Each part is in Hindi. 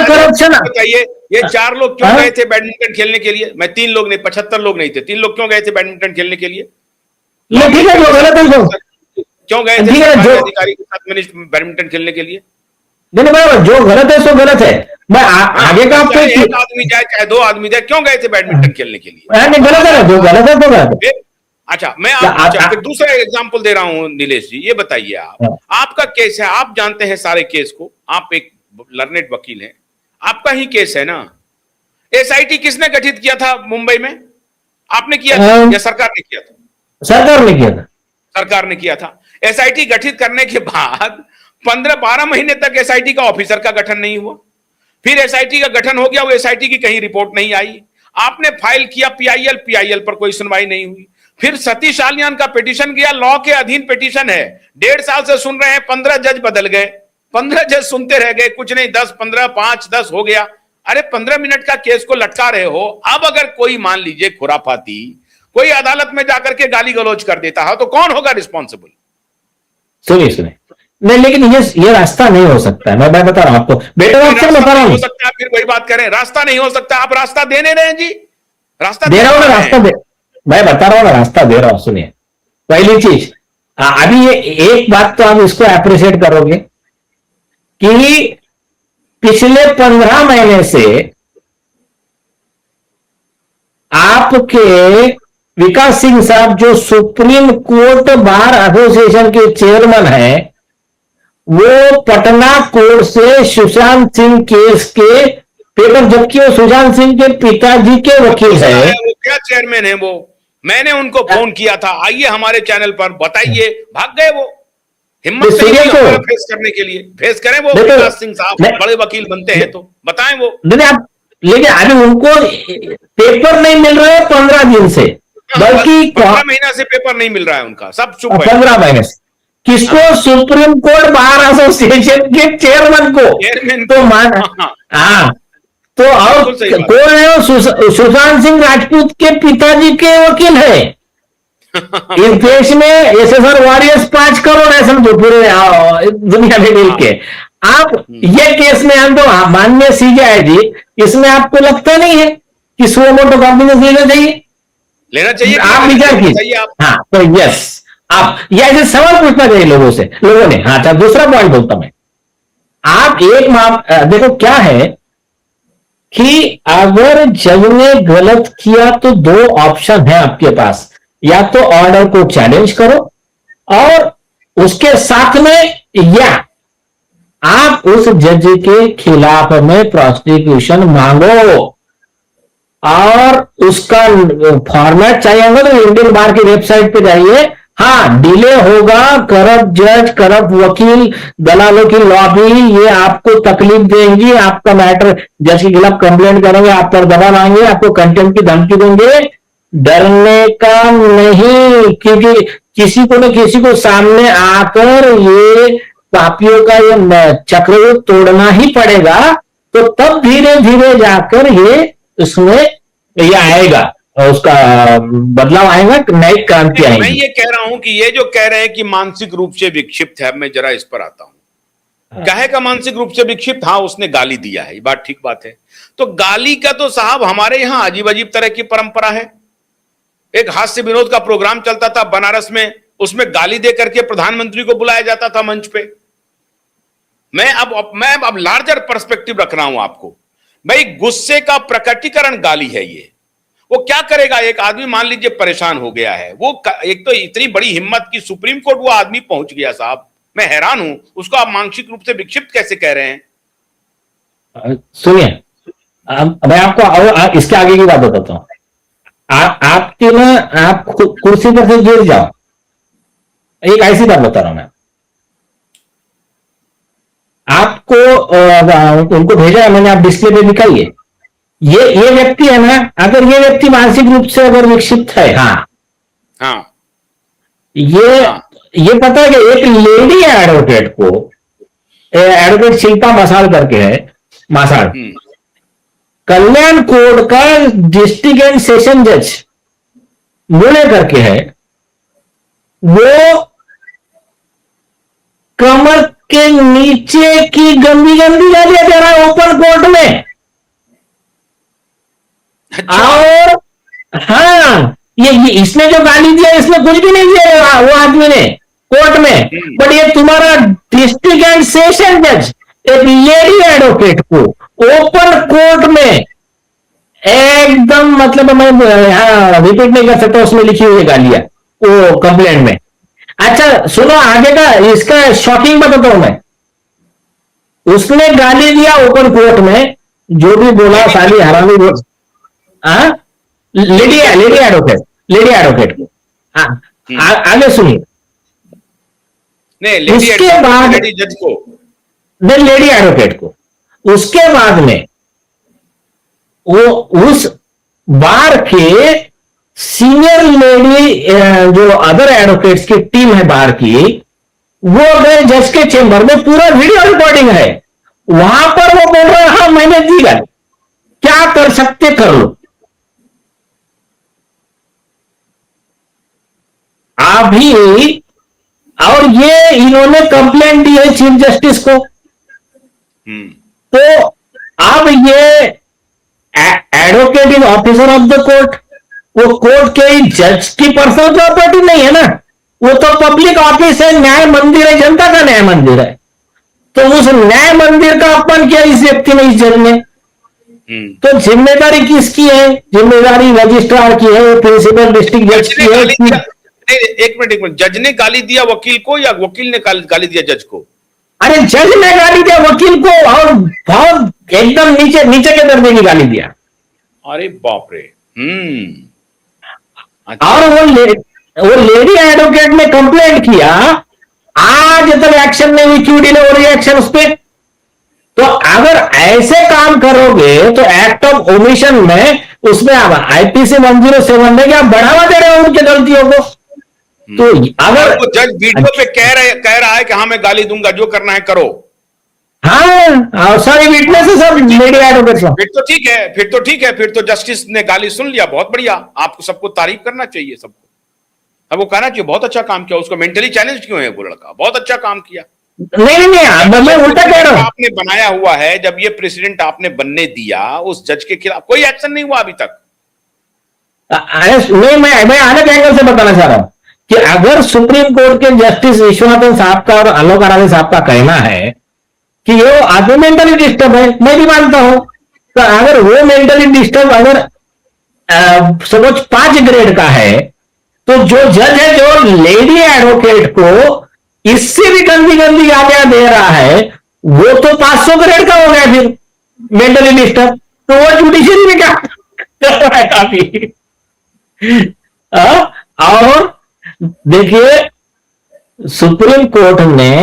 करप्शन। बताइए, ये 4 लोग क्यों गए थे बैडमिंटन खेलने के लिए? मैं 3 लोग नहीं, 75 लोग नहीं थे, 3 लोग क्यों गए थे बैडमिंटन खेलने के लिए? ठीक है, जो गलत है तो क्यों गए थे सरकारी अधिकारी के साथ बैडमिंटन खेलने के लिए? नहीं बराबर, जो गलत है सो गलत है। मैं आगे का आपको, चाहे एक आदमी जाए चाहे 2 आदमी जाए, क्यों गए थे बैडमिंटन खेलने के लिए? नहीं गलत है, जो गलत है तो गलत है। अच्छा, मैं फिर दूसरा एग्जांपल दे रहा हूं नीलेश जी, ये बताइए आपका केस है, आप जानते हैं सारे केस को, आप एक लर्नेड वकील हैं, आपका ही केस है ना। एसआईटी किसने गठित किया था मुंबई में? आपने किया था या सरकार ने किया था? सरकार ने किया था। सरकार ने किया था। एसआईटी गठित करने के बाद 15-12 महीने तक एसआईटी का ऑफिसर का गठन नहीं हुआ। फिर एसआईटी का गठन हो गया, वो एसआईटी की कहीं रिपोर्ट नहीं आई। आपने फाइल किया पीआईएल पर कोई सुनवाई नहीं हुई। फिर सतीश आलियान का पिटीशन गया, लॉ के अधीन पिटीशन है, 1.5 साल से सुन रहे हैं, 15 जज बदल गए, 15 जज सुनते रह गए, कुछ नहीं 10, 15, 5, 10 हो गया। अरे 15 मिनट का केस को लटका रहे हो। अब अगर कोई मान लीजिए खुराफाती कोई अदालत में जाकर के गाली गलौज कर देता है तो कौन होगा रिस्पॉन्सिबल? सुनिए नहीं, लेकिन ये रास्ता नहीं हो सकता है। मैं बता रहा हूं आपको, बेटर ऑप्शन बता रहा हूं। हो सकता है, फिर वही बात करें, रास्ता नहीं हो सकता। आप रास्ता देने रहे हैं जी, रास्ता दे रहा हूं ना, रास्ता दे, मैं बता रहा हूं ना, रास्ता दे रहा हूं। सुनिए, पहली चीज, अभी ये एक बात तो आप इसको अप्रिशिएट करोगे कि पिछले 15 महीने से आपके विकास सिंह साहब जो सुप्रीम कोर्ट बार एसोसिएशन के चेयरमैन है, वो पटना कोर्ट से सुशांत सिंह केस के पेपर, जबकि वो सुशांत सिंह के पिताजी के वकील है। वो क्या चेयरमैन है वो? मैंने उनको फोन किया था, आइए हमारे चैनल पर बताइए, भाग गए वो। हिम्मत नहीं है फेस करने के लिए। फेस करें वो विकास सिंह साहब, बड़े वकील बनते हैं तो बताएं वो। आप, लेकिन अभी उनको पेपर नहीं मिल रहा है 15 दिन से, बल्कि 15 महीना से पेपर नहीं मिल रहा है उनका, सब चुप है 15 महीने से। किसको? सुप्रीम कोर्ट बार एसोसिएशन के चेयरमैन को। तो मान, हाँ, तो और कौन है? सुशांत सिंह राजपूत के पिताजी के वकील है। इस देश में एसएसआर वॉरियर्स 5 करोड़ है, समझो, पूरे दुनिया में मिल के। आप ये केस में हम तो माननीय सीजेआई जी, इसमें आपको लगता नहीं है कि सुओ मोटो कॉग्निजेंस लेना चाहिए? आप विचार कीजिए। हाँ, तो यस, आप ये ऐसे सवाल पूछना चाहिए लोगों ने। हाँ, दूसरा पॉइंट बोलता मैं, आप एक देखो क्या है कि अगर जज ने गलत किया तो 2 ऑप्शन है आपके पास, या तो ऑर्डर को चैलेंज करो और उसके साथ में, या आप उस जज के खिलाफ में प्रोसिक्यूशन मांगो और उसका फॉर्मेट चाहिए होगा तो इंडियन बार की वेबसाइट पे जाइए। हाँ, डिले होगा, करप्ट जज, करप्ट वकील, दलालों की लॉबी, ये आपको तकलीफ देंगी, आपका मैटर जज के खिलाफ कंप्लेंट करेंगे, आप पर दबाव आएंगे, आपको कंटेम्प्ट की धमकी देंगे। डरने का नहीं, क्योंकि किसी को न किसी को सामने आकर ये पापियों का ये चक्र तोड़ना ही पड़ेगा। तो तब धीरे धीरे जाकर ये इसमें ये आएगा, उसका बदलाव आएगा, नई क्रांति आएगी। मैं ये कह रहा हूं कि ये जो कह रहे हैं कि मानसिक रूप से विक्षिप्त है, मैं जरा इस पर आता हूं। कहे का मानसिक रूप से विक्षिप्त? हाँ, उसने गाली दिया है, ये बात ठीक बात है। तो गाली का तो साहब हमारे यहां अजीब अजीब तरह की परंपरा है। एक हास्य विनोद का प्रोग्राम चलता था बनारस में, उसमें गाली दे करके प्रधानमंत्री को बुलाया जाता था मंच पे। मैं अब लार्जर पर्सपेक्टिव रख रहा हूं आपको। भाई, गुस्से का प्रकटीकरण गाली है ये। वो क्या करेगा? एक आदमी मान लीजिए परेशान हो गया है, वो एक तो इतनी बड़ी हिम्मत की सुप्रीम कोर्ट वो आदमी पहुंच गया साहब, मैं हैरान हूं। उसको आप मानसिक रूप से विक्षिप्त कैसे कह रहे हैं? सुनिए, मैं आपको इसके आगे की बात बताता हूं। आपके ना, आप कुर्सी पर से गिर जाओ, एक ऐसी बात बता रहा हूं मैं आपको। उनको भेजा है मैंने, आप डिस्प्ले पे दिखाइए। ये व्यक्ति है ना, अगर ये व्यक्ति मानसिक रूप से अगर विक्षिप्त है, हाँ, ये पता है कि एक लेडी एडवोकेट को, एडवोकेट शिल्पा मसाल करके है, मासाल, कल्याण कोर्ट का डिस्ट्रिक्ट एंड सेशन जज मुड़े करके है, वो कमर के नीचे की गंदी गंदी गालियां दे रहा है ओपन कोर्ट में। अच्छा। और हाँ, ये इसने जो गाली दिया इसमें कुछ भी नहीं दिया वो आदमी ने कोर्ट में, बट ये तुम्हारा डिस्ट्रिक्ट एंड सेशन जज एक लेडी एडवोकेट को ओपन कोर्ट में एकदम, मतलब मैं यहाँ रिपीट नहीं कर सकता, उसमें लिखी हुई गालियां वो कंप्लेंट में। अच्छा सुनो आगे का, इसका शॉकिंग बताता हूं मैं। उसने गाली दिया ओपन कोर्ट में, जो भी बोला साली हरामी बोल, हाँ लेडी लेडी एडवोकेट को। आगे सुनिए। नहीं, लेडी उसके बाद लेडी जज को, लेडी एडवोकेट को, उसके बाद में वो उस बार के सीनियर लेडी जो अदर एडवोकेट्स की टीम है बार की, वो गए जज के चेंबर में, पूरा वीडियो रिकॉर्डिंग है, वहां पर वो बोल रहे हैं हाँ मैंने दी गाली, क्या कर सकते कर लो। अभी और ये इन्होंने कंप्लेंट दी है चीफ जस्टिस को। तो अब ये advocate is officer of the court, वो कोर्ट के जज की पर्सनल प्रॉपर्टी नहीं है ना, वो तो पब्लिक ऑफिस है, न्याय मंदिर है, जनता का न्याय मंदिर है। तो उस न्याय मंदिर का अपमान किया इस व्यक्ति ने, इस जज ने। तो जिम्मेदारी किसकी है? जिम्मेदारी रजिस्ट्रार की है, प्रिंसिपल डिस्ट्रिक्ट जज की है। एक मिनट, जज ने गाली दिया वकील को या वकील ने गाली दिया जज को? अरे जज ने गाली दिया वकील को, और बहुत एकदम नीचे नीचे के दर्जे की गाली दिया। अरे बाप रे। और वो लेडी एडवोकेट ने कंप्लेंट किया, आज तक एक्शन नहीं हुई, क्यों डिले हो रही है एक्शन उस पर? तो अगर ऐसे काम करोगे तो एक्ट ऑफ ओमिशन में, उसमें आईपीसी 107 में क्या बढ़ावा दे रहे हो उनकी गलतियों को। तो अगर वो जज वीडियो पे कह रहा है कि हाँ मैं गाली दूंगा, जो करना है करो, हाँ सारी विटनेस है सब लेडी एडवोकेट। फिर तो ठीक है, फिर तो जस्टिस ने गाली सुन लिया, बहुत बढ़िया। आपको सबको तारीफ करना चाहिए, सबको अब वो कहना चाहिए बहुत अच्छा काम किया। उसको मेंटली चैलेंज क्यों है वो लड़का? बहुत अच्छा काम किया। नहीं मैं उल्टा कह रहा हूं। आपने बनाया हुआ है, जब ये प्रेसिडेंट आपने बनने दिया, उस जज के खिलाफ कोई एक्शन नहीं हुआ अभी तक। नहीं मैं अलग एंगल से बताना चाह रहा हूं कि अगर सुप्रीम कोर्ट के जस्टिस विश्वनाथन साहब का और आलोक आराधे साहब का कहना है कि वो आदमी मेंटली डिस्टर्ब है, मैं भी मानता हूं, तो अगर वो मेंटली डिस्टर्ब अगर समझ 5 ग्रेड का है, तो जो जज है जो लेडी एडवोकेट को इससे भी गंदी गंदी गालियां दे रहा है, वो तो 500 ग्रेड का हो गया फिर मेंटली डिस्टर्ब। तो वो जुडिशरी में क्या कर रहा है काफी। और देखिए सुप्रीम कोर्ट ने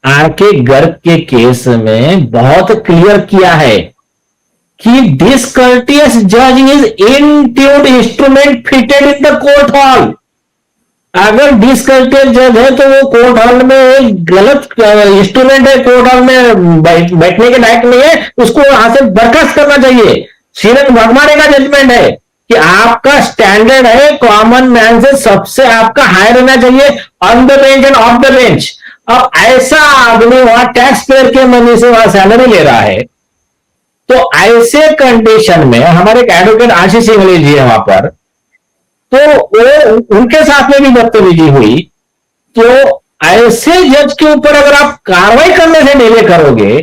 आरके गर्ग के केस में बहुत क्लियर किया है कि डिसकर्टियस जज is untuned instrument fitted in the court hall. अगर डिसकर्टियस जज है तो वो कोर्ट हॉल में एक गलत इंस्ट्रूमेंट है, कोर्ट हॉल में बैठने के लायक नहीं है, उसको वहां से बर्खास्त करना चाहिए। श्रीरंग भगवाने का जजमेंट है कि आपका स्टैंडर्ड है कॉमन मैन से सबसे आपका हाई रहना चाहिए, on the bench end of the bench. अब ऐसा आदमी वहां टैक्स पेयर के मनी से वहां सैलरी ले रहा है, तो ऐसे कंडीशन में हमारे एक एडवोकेट आशीष सिंघले जी है वहां पर, तो वो उनके साथ में भी बदतमीजी हुई। तो ऐसे जज के ऊपर अगर आप कार्रवाई करने से डिले करोगे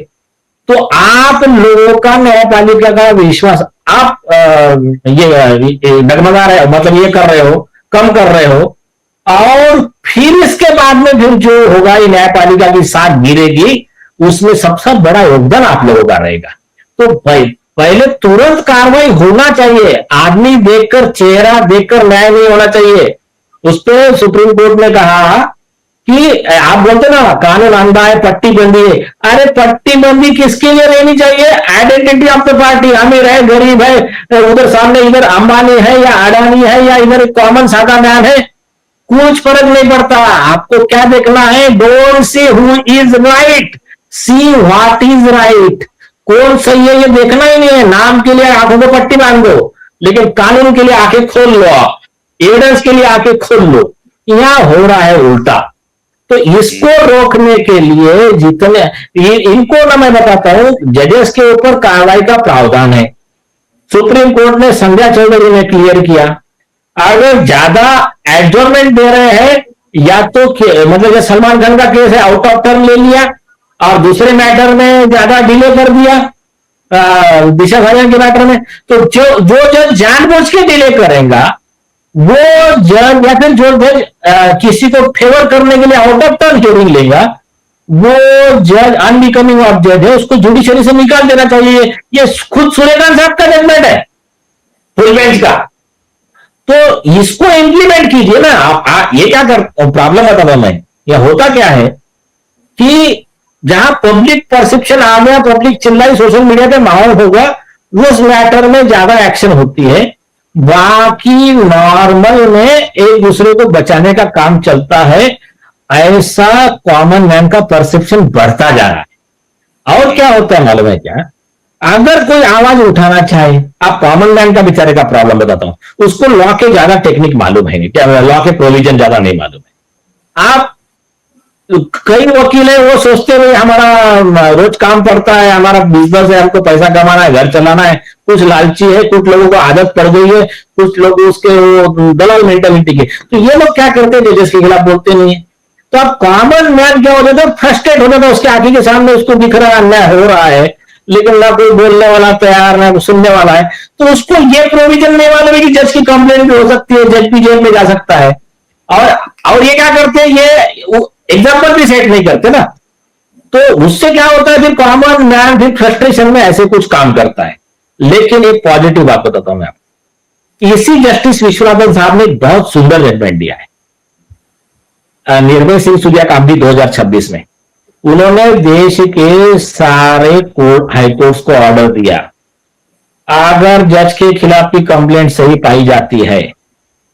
तो आप लोगों का न्यायपालिका का विश्वास आप ये डगमगा रहे हो, मतलब ये कर रहे हो, कम कर रहे हो, और फिर इसके बाद में फिर जो होगा ये न्यायपालिका की साथ गिरेगी, उसमें सबसे बड़ा योगदान आप लोगों का रहेगा। तो भाई पहले तुरंत कार्रवाई होना चाहिए, आदमी देखकर चेहरा देखकर न्याय नहीं होना चाहिए। उस पर सुप्रीम कोर्ट ने कहा कि आप बोलते ना कानून अंधा है, पट्टी बंदी है। अरे पट्टी बंदी किसके लिए रहनी चाहिए? आइडेंटिटी ऑफ द पार्टी, अमीर है गरीब है, उधर सामने इधर अंबानी है या अडानी है या इधर कॉमन सादा मैन है, कुछ फर्क नहीं पड़ता। आपको क्या देखना है? Don't see who is right, see what is right. कौन सही है ये देखना ही नहीं है। नाम के लिए आंखों को पट्टी बांध दो, लेकिन कानून के लिए आंखें खोल लो, आप एविडेंस के लिए आंखें खोल लो। यहां हो रहा है उल्टा। तो इसको रोकने के लिए जितने इनको ना मैं बताता हूं, जजेस के ऊपर कार्रवाई का प्रावधान है, सुप्रीम कोर्ट ने संध्या चौधरी ने क्लियर किया, अगर ज्यादा एडजॉर्नमेंट दे रहे हैं या तो मतलब जैसे सलमान खान का केस है, आउट ऑफ टर्न ले लिया और दूसरे मैटर में ज्यादा डिले कर दिया, दिशा भाजन के मैटर में, तो जो जज जानबूझ के डिले करेगा वो जज, या फिर जो जज किसी को फेवर करने के लिए आउट ऑफ टर्न हियरिंग लेगा, वो जज अनबिकमिंग ऑफ जज है, उसको जुडिशरी से निकाल देना चाहिए। ये खुद सूर्यकांत साहब का जजमेंट है फुल बेंच का। तो इसको इंप्लीमेंट कीजिए ना आप। ये क्या कर प्रॉब्लम बताता मैं, यह होता क्या है कि जहां पब्लिक परसेप्शन आ गया, पब्लिक चिल्लाई, सोशल मीडिया पे माहौल होगा, उस मैटर में ज्यादा एक्शन होती है। बाकी नॉर्मल में एक दूसरे को बचाने का काम चलता है, ऐसा कॉमन मैन का परसेप्शन बढ़ता जा रहा है। और क्या होता है मालूम है क्या, अगर कोई आवाज उठाना चाहे, आप कॉमन मैन का बेचारे का प्रॉब्लम बताता हूं, उसको लॉ के ज्यादा टेक्निक मालूम है नहीं, क्या लॉ के प्रोविजन ज्यादा नहीं मालूम है। आप कई वकील है, वो सोचते हुए हमारा रोज काम पड़ता है, हमारा बिजनेस है, हमको पैसा कमाना है, घर चलाना है, कुछ लालची है, कुछ लोगों को आदत पड़ गई है, कुछ लोग उसके दलाल मेंटालिटी के, तो ये लोग क्या करते हैं, जजेस के खिलाफ बोलते नहीं है। तो अब कॉमन मैन क्या हो जाता है, फ्रस्ट्रेट हो जाता है, उसके आंखों के सामने उसको दिख रहा है अन्याय हो रहा है, लेकिन ना कोई बोलने वाला तैयार, ना सुनने वाला है, तो उसको ये प्रोविजन नहीं मालूम है कि जज की कंप्लेंट भी हो सकती है, जज भी जेल में जा सकता है। और ये क्या करते हैं, ये एग्जाम्पल भी सेट नहीं करते ना, तो उससे क्या होता है, फिर कॉमन मैन फिर फ्रस्ट्रेशन में ऐसे कुछ काम करता है। लेकिन एक पॉजिटिव बात बताता हूं मैं आपको, इसी जस्टिस विश्वनाथन साहब ने एक बहुत सुंदर जजमेंट दिया है निर्भय सिंह सूर्या कामडी 2026 में। उन्होंने देश के सारे कोर्ट हाईकोर्ट्स को ऑर्डर दिया, अगर जज के खिलाफ की कंप्लेंट सही पाई जाती है,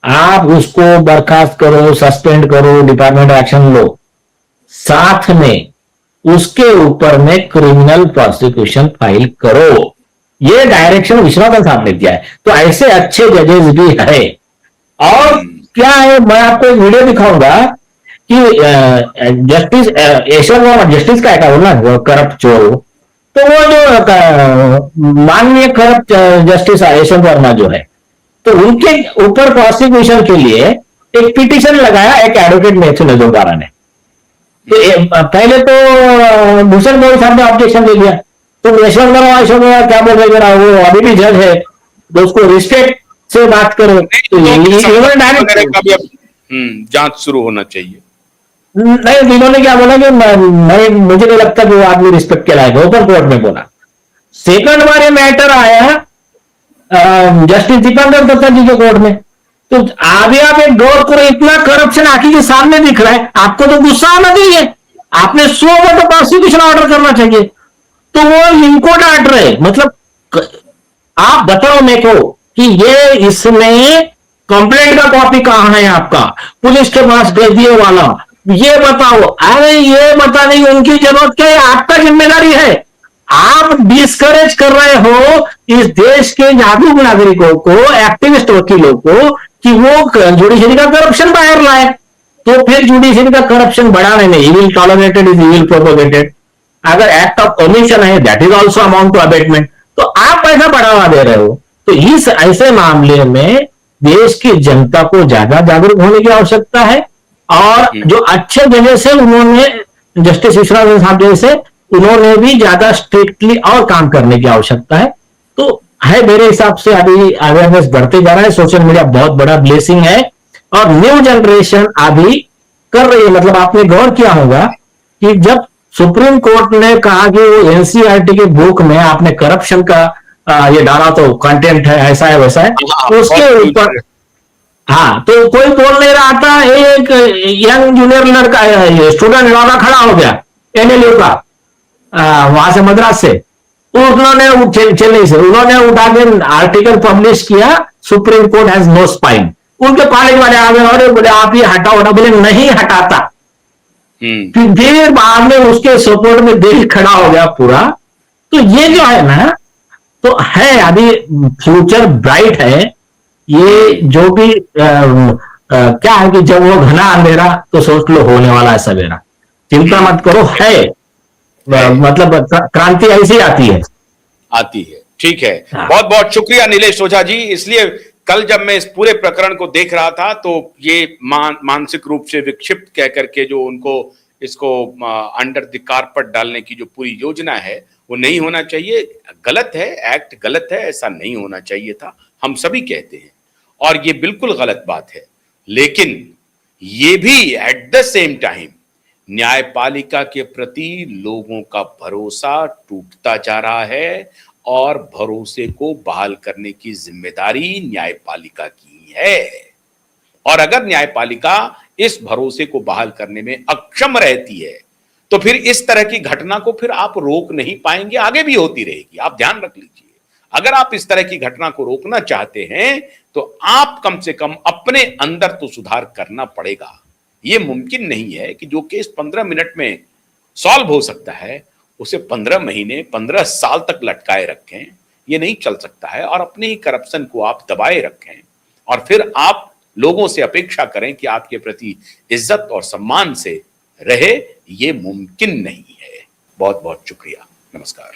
आप उसको बर्खास्त करो, सस्पेंड करो, डिपार्टमेंट एक्शन लो, साथ में उसके ऊपर में क्रिमिनल प्रोसिक्यूशन फाइल करो। ये डायरेक्शन विश्वनाथन साहब ने दिया है। तो ऐसे अच्छे जजेस भी है। और क्या है, मैं आपको एक वीडियो दिखाऊंगा कि जस्टिस यशवंत वर्मा, जस्टिस का क्या बोलना, करप्ट चोर, तो वो जो माननीय करप्ट जस्टिस यशवंत वर्मा जो है, तो उनके ऊपर प्रोसिक्यूशन के लिए एक पिटीशन लगाया एक एडवोकेट मैथ्यू नजरदारा ने। तो पहले तो भूषण गौरी साहब ने ऑब्जेक्शन दे दिया, तो यशवंत वर्मा क्या बोल रहे जरा, वो अभी भी जज है, तो उसको रिस्पेक्ट से बात करो, तो डायरेक्ट जांच शुरू होना चाहिए। नहीं, इन्होंने क्या बोला कि मैं मुझे नहीं लगता कि वो आदमी रिस्पेक्ट के लायक है, ओपन कोर्ट में बोला। सेकंड बार ये मैटर आया जस्टिस दीपांकर दत्ता जी के कोर्ट में, तो अभी आप एक गौर करो, इतना करप्शन आंखों के सामने दिख रहा है, आपको तो गुस्सा आना चाहिए, आपने 100 तो प्रोसिक्यूशन ऑर्डर करना चाहिए, तो वो इनको डांट रहे। मतलब आप बताओ मेरे को कि ये इसमें कंप्लेंट का कॉपी कहां है आपका, पुलिस के पास भेज दिए वाला, ये बताओ। अरे ये बताने की उनकी जरूरत क्या है, आपका जिम्मेदारी है। आप डिस्करेज कर रहे हो इस देश के जागरूक नागरिकों को, एक्टिविस्ट वकीलों को, कि वो जुडिशरी का करप्शन बाहर लाए। तो फिर जुडिशरी का करप्शन बढ़ाने में evil tolerated is evil propagated. अगर एक्ट ऑफ कमीशन है, that is also amount to abetment. तो आप पैसा बढ़ावा दे रहे हो। तो इस ऐसे मामले में देश की जनता को ज्यादा जागरूक होने की आवश्यकता है। और जो अच्छे जजेस है, उन्होंने जस्टिस विश्वनाथन साहब जैसे, उन्होंने भी ज्यादा स्ट्रिक्टली और काम करने की आवश्यकता है। तो है मेरे हिसाब से अभी अवेयरनेस बढ़ते जा रहा है। सोशल मीडिया बहुत बड़ा ब्लेसिंग है और न्यू जनरेशन अभी कर रही है। मतलब आपने गौर किया होगा कि जब सुप्रीम कोर्ट ने कहा कि वो एनसीईआरटी के बुक में आपने करप्शन का ये डाला तो कंटेंट है, ऐसा है वैसा है, उसके ऊपर हाँ, तो कोई बोल नहीं रहा था। एक यंग जूनियर लड़का स्टूडेंट लौटा खड़ा हो गया एनएलयू का, वहां से मद्रास से, उन्होंने चेन्नई से उन्होंने उठा के आर्टिकल पब्लिश किया, supreme court has no spine. उनके कॉलेज वाले आ गए और बोले आप ये हटाओ ना, बोले नहीं हटाता। फिर बाद में उसके सपोर्ट में देश खड़ा हो गया पूरा। तो ये जो है ना, तो है अभी फ्यूचर ब्राइट है। ये जो भी क्या है कि जब वो घना अंधेरा तो सोच लो होने वाला है सवेरा। चिंता मत करो, है मतलब क्रांति ऐसी आती है। ठीक है। हाँ। बहुत बहुत शुक्रिया नीलेश ओझा जी। इसलिए कल जब मैं इस पूरे प्रकरण को देख रहा था तो ये मानसिक रूप से विक्षिप्त कह करके जो उनको इसको अंडर द कारपेट डालने की जो पूरी योजना है वो नहीं होना चाहिए। गलत है, एक्ट गलत है, ऐसा नहीं होना चाहिए था, हम सभी कहते हैं, और ये बिल्कुल गलत बात है। लेकिन ये भी एट द सेम टाइम न्यायपालिका के प्रति लोगों का भरोसा टूटता जा रहा है और भरोसे को बहाल करने की जिम्मेदारी न्यायपालिका की है। और अगर न्यायपालिका इस भरोसे को बहाल करने में अक्षम रहती है तो फिर इस तरह की घटना को फिर आप रोक नहीं पाएंगे, आगे भी होती रहेगी। आप ध्यान रख लीजिए, अगर आप इस तरह की घटना को रोकना चाहते हैं तो आप कम से कम अपने अंदर तो सुधार करना पड़ेगा। यह मुमकिन नहीं है कि जो केस 15 मिनट में सॉल्व हो सकता है उसे 15 महीने 15 साल तक लटकाए रखें। यह नहीं चल सकता है। और अपने ही करप्शन को आप दबाए रखें और फिर आप लोगों से अपेक्षा करें कि आपके प्रति इज्जत और सम्मान से रहे, ये मुमकिन नहीं है। बहुत बहुत शुक्रिया। नमस्कार।